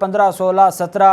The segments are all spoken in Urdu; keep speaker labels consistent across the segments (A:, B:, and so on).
A: 15, 16, 17,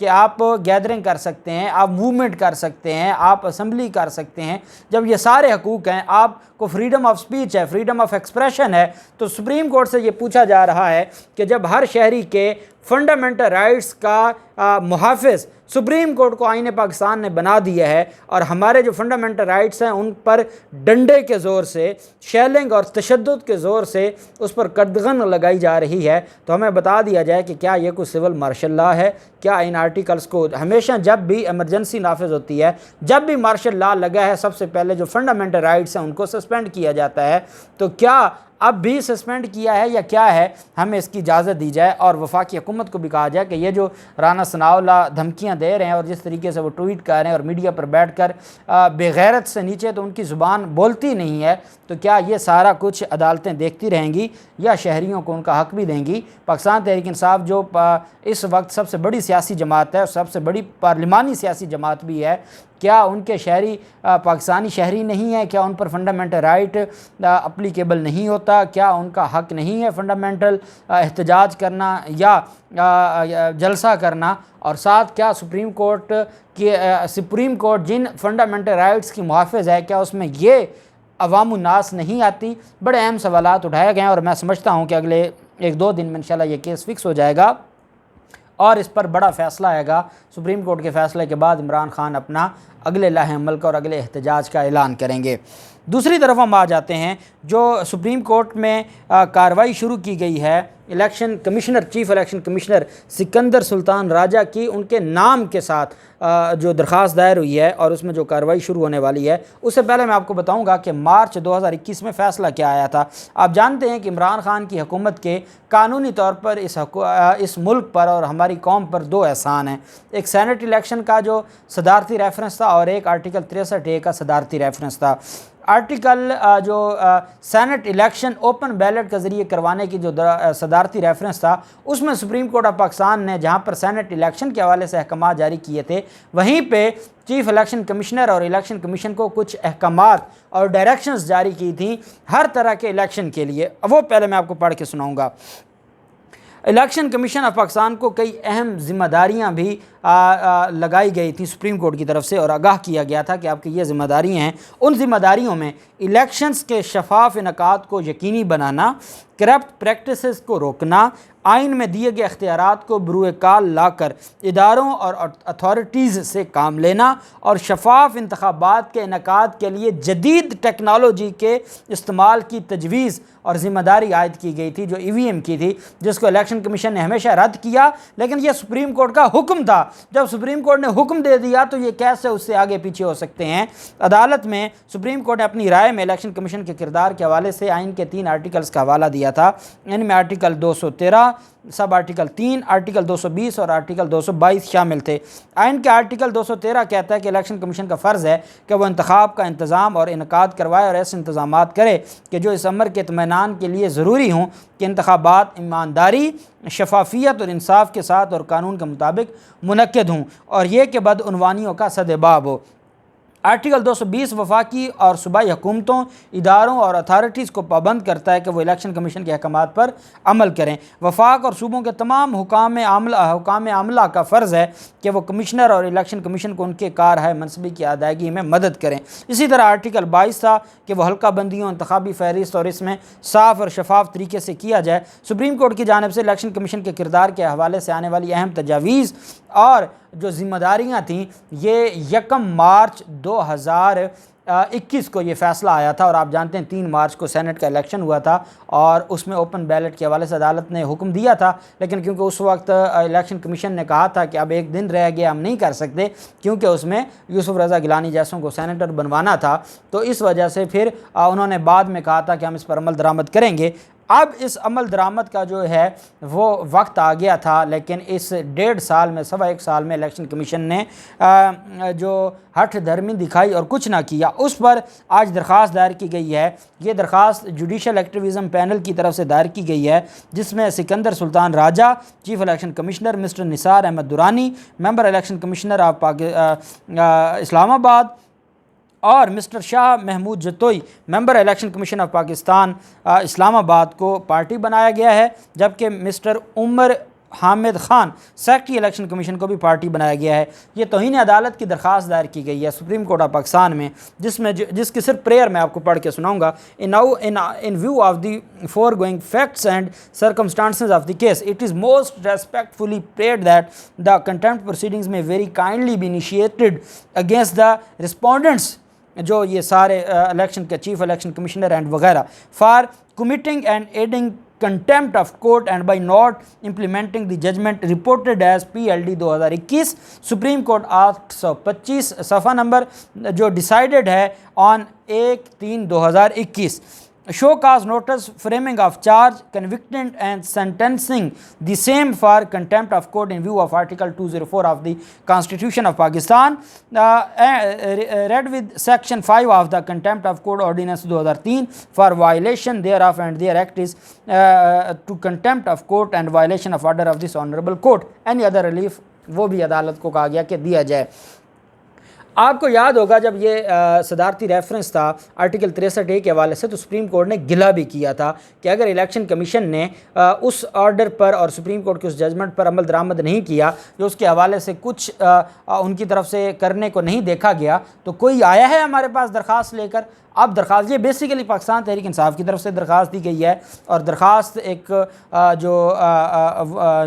A: کہ آپ گیدرنگ کر سکتے ہیں، آپ موومنٹ کر سکتے ہیں، آپ اسمبلی کر سکتے ہیں، جب یہ سارے حقوق ہیں، آپ کو فریڈم آف سپیچ ہے، فریڈم آف ایکسپریشن ہے، تو سپریم کورٹ سے یہ پوچھا جا رہا ہے کہ جب ہر شہری کے فنڈامنٹل رائٹس کا محافظ سپریم کورٹ کو آئین پاکستان نے بنا دیا ہے، اور ہمارے جو فنڈامنٹل رائٹس ہیں ان پر ڈنڈے کے زور سے، شیلنگ اور تشدد کے زور سے اس پر قدغن لگائی جا رہی ہے، تو ہمیں بتا دیا جائے کہ کیا یہ کوئی سول مارشل لا ہے؟ کیا ان آرٹیکلز کو ہمیشہ جب بھی ایمرجنسی نافذ ہوتی ہے، جب بھی مارشل لا لگا ہے، سب سے پہلے جو فنڈامنٹل رائٹس ہیں ان کو سسپینڈ کیا جاتا ہے، تو کیا اب بھی سسپینڈ کیا ہے یا کیا ہے؟ ہمیں اس کی اجازت دی جائے، اور وفاقی حکومت کو بھی کہا جائے کہ یہ جو رانا ثناءاللہ دھمکیاں دے رہے ہیں اور جس طریقے سے وہ ٹویٹ کر رہے ہیں اور میڈیا پر بیٹھ کر بے غیرت سے نیچے تو ان کی زبان بولتی نہیں ہے، تو کیا یہ سارا کچھ عدالتیں دیکھتی رہیں گی یا شہریوں کو ان کا حق بھی دیں گی؟ پاکستان تحریک انصاف جو اس وقت سب سے بڑی سیاسی جماعت ہے اور سب سے بڑی پارلیمانی سیاسی جماعت بھی ہے، کیا ان کے شہری پاکستانی شہری نہیں ہیں؟ کیا ان پر فنڈامنٹل رائٹ اپلیکیبل نہیں ہوتا؟ کیا ان کا حق نہیں ہے فنڈامنٹل احتجاج کرنا یا جلسہ کرنا؟ اور ساتھ کیا سپریم کورٹ جن فنڈامنٹل رائٹس کی محافظ ہے، کیا اس میں یہ عوام الناس نہیں آتی؟ بڑے اہم سوالات اٹھائے گئے ہیں، اور میں سمجھتا ہوں کہ اگلے 1-2 دن میں انشاءاللہ یہ کیس فکس ہو جائے گا اور اس پر بڑا فیصلہ آئے گا۔ سپریم کورٹ کے فیصلے کے بعد عمران خان اپنا اگلے لائحہ عمل کا اور اگلے احتجاج کا اعلان کریں گے۔ دوسری طرف ہم آ جاتے ہیں، جو سپریم کورٹ میں کارروائی شروع کی گئی ہے election commissioner, chief election commissioner Sikandar Sultan Raja کی، ان کے نام کے ساتھ جو درخواست دائر ہوئی ہے اور اس میں جو کارروائی شروع ہونے والی ہے، اس سے پہلے میں آپ کو بتاؤں گا کہ مارچ 2021 میں فیصلہ کیا آیا تھا۔ آپ جانتے ہیں کہ عمران خان کی حکومت کے قانونی طور پر اس ملک پر اور ہماری قوم پر 2 احسان ہیں، ایک سینٹ الیکشن کا جو صدارتی ریفرنس تھا اور ایک آرٹیکل 63A کا صدارتی ریفرنس تھا۔ آرٹیکل جو سینٹ الیکشن اوپن بیلٹ کے ذریعے کروانے کی جو صدارتی ریفرنس تھا، اس میں سپریم کورٹ آف پاکستان نے جہاں پر سینٹ الیکشن کے حوالے سے احکامات جاری کیے تھے، وہیں پہ چیف الیکشن کمشنر اور الیکشن کمیشن کو کچھ احکامات اور ڈائریکشنز جاری کی تھیں ہر طرح کے الیکشن کے لیے۔ وہ پہلے میں آپ کو پڑھ کے سناؤں گا۔ الیکشن کمیشن آف پاکستان کو کئی اہم ذمہ داریاں بھی لگائی گئی تھی سپریم کورٹ کی طرف سے، اور آگاہ کیا گیا تھا کہ آپ کی یہ ذمہ داریاں ہیں۔ ان ذمہ داریوں میں الیکشنز کے شفاف انعقاد کو یقینی بنانا، کرپٹ پریکٹسز کو روکنا، آئین میں دیے گئے اختیارات کو بروئے کال لا کر اداروں اور اتھارٹیز سے کام لینا، اور شفاف انتخابات کے انعقاد کے لیے جدید ٹیکنالوجی کے استعمال کی تجویز اور ذمہ داری عائد کی گئی تھی، جو EVM کی تھی، جس کو الیکشن کمیشن نے ہمیشہ رد کیا، لیکن یہ سپریم کورٹ کا حکم تھا۔ جب سپریم کورٹ نے حکم دے دیا تو یہ کیسے اس سے آگے پیچھے ہو سکتے ہیں؟ عدالت میں سپریم کورٹ نے اپنی رائے میں الیکشن کمیشن کے کردار کے حوالے سے آئین کے 3 آرٹیکلز کا حوالہ دیا تھا۔ ان میں آرٹیکل 213، سب آرٹیکل 3، آرٹیکل 220 اور آرٹیکل 222 شامل تھے۔ آئین کے آرٹیکل 213 کہتا ہے کہ الیکشن کمیشن کا فرض ہے کہ وہ انتخاب کا انتظام اور انعقاد کروائے اور ایسے انتظامات کرے کہ جو اس امر کے اطمینان کے لیے ضروری ہوں کہ انتخابات ایمانداری، شفافیت اور انصاف کے ساتھ اور قانون کے مطابق منعقد ہوں، اور یہ کہ بدعنوانیوں کا سدباب ہو۔ آرٹیکل 220 وفاقی اور صوبائی حکومتوں، اداروں اور اتھارٹیز کو پابند کرتا ہے کہ وہ الیکشن کمیشن کے احکامات پر عمل کریں۔ وفاق اور صوبوں کے تمام حکام عملہ کا فرض ہے کہ وہ کمشنر اور الیکشن کمیشن کو ان کے کارہائے منصبی کی ادائیگی میں مدد کریں۔ اسی طرح آرٹیکل 22 تھا کہ وہ حلقہ بندیوں، انتخابی فہرست اور اس میں صاف اور شفاف طریقے سے کیا جائے۔ سپریم کورٹ کی جانب سے الیکشن کمیشن کے کردار کے حوالے سے آنے والی اہم تجاویز اور جو ذمہ داریاں تھیں، یہ 1 مارچ 2021 کو یہ فیصلہ آیا تھا، اور آپ جانتے ہیں 3 مارچ کو سینٹ کا الیکشن ہوا تھا اور اس میں اوپن بیلٹ کے حوالے سے عدالت نے حکم دیا تھا، لیکن کیونکہ اس وقت الیکشن کمیشن نے کہا تھا کہ اب 1 دن رہ گیا، ہم نہیں کر سکتے، کیونکہ اس میں یوسف رضا گیلانی جیسوں کو سینیٹر بنوانا تھا، تو اس وجہ سے پھر انہوں نے بعد میں کہا تھا کہ ہم اس پر عمل درآمد کریں گے۔ اب اس عمل درآمد کا جو ہے وہ وقت آ گیا تھا، لیکن اس 1.5 سال میں، 1.25 سال میں الیکشن کمیشن نے جو ہٹھ دھرمی دکھائی اور کچھ نہ کیا، اس پر آج درخواست دائر کی گئی ہے۔ یہ درخواست جوڈیشل ایکٹیویزم پینل کی طرف سے دائر کی گئی ہے، جس میں Sikandar Sultan Raja, chief election commissioner, mister Nisar Ahmad Durrani, member election commissioner of Islamabad, اور mister Shah Mahmood Jatoi, member election commission of Pakistan Islamabad کو پارٹی بنایا گیا ہے، جبکہ mister Umar Hamid Khan secretary election commission کو بھی پارٹی بنایا گیا ہے۔ یہ توہین عدالت کی درخواست دائر کی گئی ہے سپریم کورٹ آف پاکستان میں، جس کی صرف پریئر میں آپ کو پڑھ کے سناؤں گا۔ In view of the foregoing facts and circumstances of the case, it is most respectfully prayed that the contempt proceedings may very kindly be initiated against the respondents، جو یہ سارے الیکشن کے چیف الیکشن کمشنر اینڈ وغیرہ، for committing and aiding contempt of court and by not implementing the judgment reported as PLD 2021 supreme court 825 صفحہ نمبر جو ڈیسائیڈڈ ہے آن 1/3/2021۔ show cause notice framing of charge convicting and sentencing the same for contempt of court in view of article 204 of the Constitution of Pakistan, read with section 5 of the contempt of court ordinance 2003 for violation thereof, and their act is to contempt of court and violation of order of this honorable court. Any other relief وہ بھی عدالت کو کہا گیا کہ دیا جائے۔ آپ کو یاد ہوگا جب یہ صدارتی ریفرنس تھا آرٹیکل 63A کے حوالے سے، تو سپریم کورٹ نے گلہ بھی کیا تھا کہ اگر الیکشن کمیشن نے اس آرڈر پر اور سپریم کورٹ کے اس ججمنٹ پر عمل درآمد نہیں کیا، جو اس کے حوالے سے کچھ ان کی طرف سے کرنے کو نہیں دیکھا گیا، تو کوئی آیا ہے ہمارے پاس درخواست لے کر؟ اب درخواست یہ بیسیکلی پاکستان تحریک انصاف کی طرف سے درخواست دی گئی ہے، اور درخواست ایک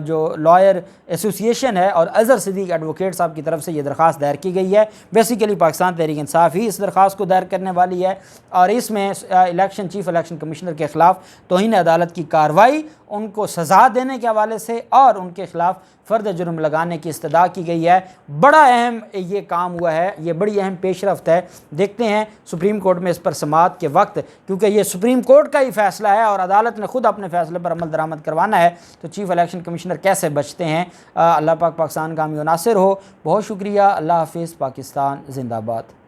A: جو لائر ایسوسیشن ہے اور اظہر صدیق ایڈوکیٹ صاحب کی طرف سے یہ درخواست دائر کی گئی ہے۔ بیسیکلی پاکستان تحریک انصاف ہی اس درخواست کو دائر کرنے والی ہے، اور اس میں چیف الیکشن کمشنر کے خلاف توہین عدالت کی کارروائی، ان کو سزا دینے کے حوالے سے اور ان کے خلاف فرد جرم لگانے کی استدعا کی گئی ہے۔ بڑا اہم یہ کام ہوا ہے، یہ بڑی اہم پیش رفت ہے۔ دیکھتے ہیں سپریم کورٹ میں اس پر سماعت کے وقت، کیونکہ یہ سپریم کورٹ کا ہی فیصلہ ہے اور عدالت نے خود اپنے فیصلے پر عمل درآمد کروانا ہے، تو چیف الیکشن کمشنر کیسے بچتے ہیں۔ اللہ پاک پاکستان کامیاب و ناصر ہو۔ بہت شکریہ۔ اللہ حافظ۔ پاکستان زندہ باد۔